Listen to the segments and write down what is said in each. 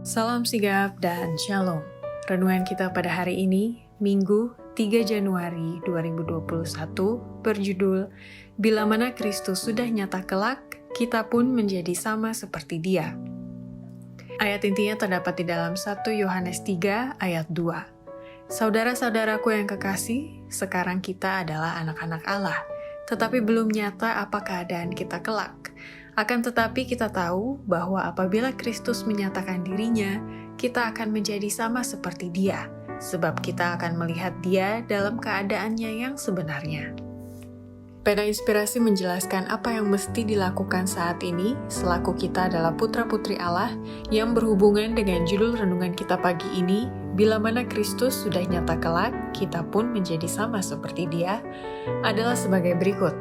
Salam sigap dan shalom. Renungan kita pada hari ini, Minggu 3 Januari 2021, berjudul Bila mana Kristus sudah nyata kelak, kita pun menjadi sama seperti Dia. Ayat intinya terdapat di dalam 1 Yohanes 3 ayat 2. Saudara-saudaraku yang kekasih, sekarang kita adalah anak-anak Allah, tetapi belum nyata apa keadaan kita kelak. Akan tetapi kita tahu bahwa apabila Kristus menyatakan dirinya, kita akan menjadi sama seperti Dia, sebab kita akan melihat Dia dalam keadaannya yang sebenarnya. Pena Inspirasi menjelaskan apa yang mesti dilakukan saat ini, selaku kita adalah putra-putri Allah, yang berhubungan dengan judul renungan kita pagi ini, bila mana Kristus sudah nyata kelak, kita pun menjadi sama seperti Dia, adalah sebagai berikut.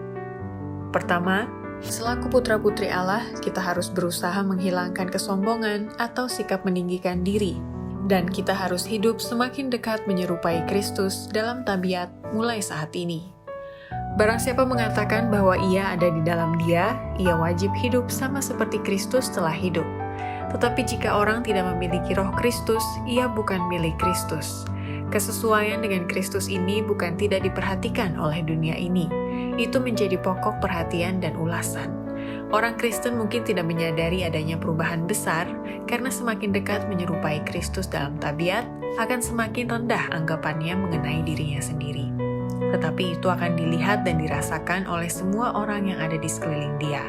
Pertama, selaku putra-putri Allah, kita harus berusaha menghilangkan kesombongan atau sikap meninggikan diri, dan kita harus hidup semakin dekat menyerupai Kristus dalam tabiat mulai saat ini. Barang siapa mengatakan bahwa ia ada di dalam Dia, ia wajib hidup sama seperti Kristus telah hidup. Tetapi jika orang tidak memiliki roh Kristus, ia bukan milik Kristus. Kesesuaian dengan Kristus ini bukan tidak diperhatikan oleh dunia ini. Itu menjadi pokok perhatian dan ulasan. Orang Kristen mungkin tidak menyadari adanya perubahan besar karena semakin dekat menyerupai Kristus dalam tabiat, akan semakin rendah anggapannya mengenai dirinya sendiri. Tetapi itu akan dilihat dan dirasakan oleh semua orang yang ada di sekeliling dia.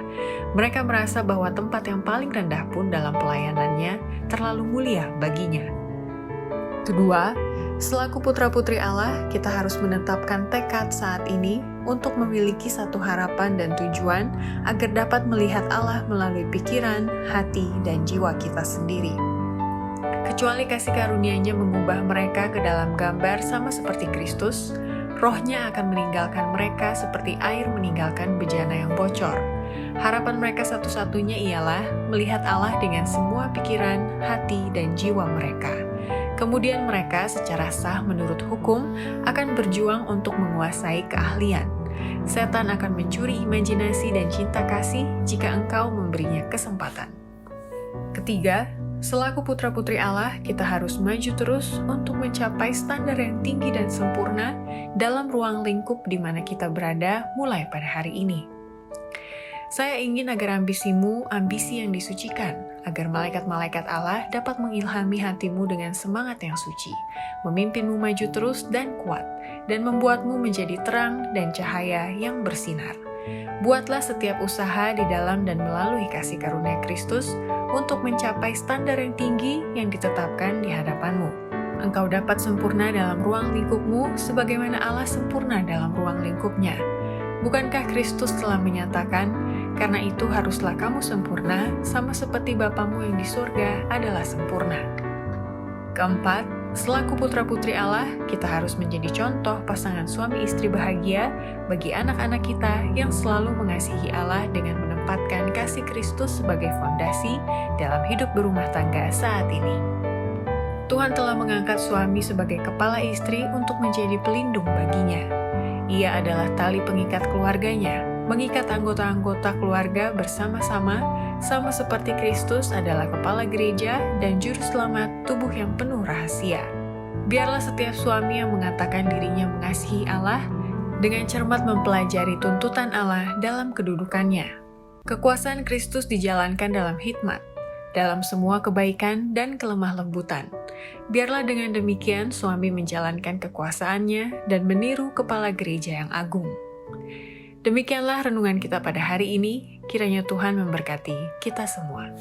Mereka merasa bahwa tempat yang paling rendah pun dalam pelayanannya terlalu mulia baginya. Kedua, selaku putra-putri Allah, kita harus menetapkan tekad saat ini untuk memiliki satu harapan dan tujuan agar dapat melihat Allah melalui pikiran, hati, dan jiwa kita sendiri. Kecuali kasih karunia-Nya mengubah mereka ke dalam gambar sama seperti Kristus, Roh-Nya akan meninggalkan mereka seperti air meninggalkan bejana yang bocor. Harapan mereka satu-satunya ialah melihat Allah dengan semua pikiran, hati, dan jiwa mereka. Kemudian mereka secara sah menurut hukum akan berjuang untuk menguasai keahlian. Setan akan mencuri imajinasi dan cinta kasih jika engkau memberinya kesempatan. Ketiga, selaku putra-putri Allah, kita harus maju terus untuk mencapai standar yang tinggi dan sempurna dalam ruang lingkup di mana kita berada mulai pada hari ini. Saya ingin agar ambisimu ambisi yang disucikan, agar malaikat-malaikat Allah dapat mengilhami hatimu dengan semangat yang suci, memimpinmu maju terus dan kuat, dan membuatmu menjadi terang dan cahaya yang bersinar. Buatlah setiap usaha di dalam dan melalui kasih karunia Kristus untuk mencapai standar yang tinggi yang ditetapkan di hadapanmu. Engkau dapat sempurna dalam ruang lingkupmu sebagaimana Allah sempurna dalam ruang lingkupnya. Bukankah Kristus telah menyatakan, karena itu haruslah kamu sempurna, sama seperti Bapamu yang di surga adalah sempurna. Keempat, selaku putra-putri Allah, kita harus menjadi contoh pasangan suami istri bahagia bagi anak-anak kita yang selalu mengasihi Allah dengan menempatkan kasih Kristus sebagai fondasi dalam hidup berumah tangga saat ini. Tuhan telah mengangkat suami sebagai kepala istri untuk menjadi pelindung baginya. Ia adalah tali pengikat keluarganya, mengikat anggota-anggota keluarga bersama-sama, sama seperti Kristus adalah kepala gereja dan juru selamat tubuh yang penuh rahasia. Biarlah setiap suami yang mengatakan dirinya mengasihi Allah, dengan cermat mempelajari tuntutan Allah dalam kedudukannya. Kekuasaan Kristus dijalankan dalam hikmat, dalam semua kebaikan dan kelemah lembutan. Biarlah dengan demikian suami menjalankan kekuasaannya dan meniru kepala gereja yang agung. Demikianlah renungan kita pada hari ini, kiranya Tuhan memberkati kita semua.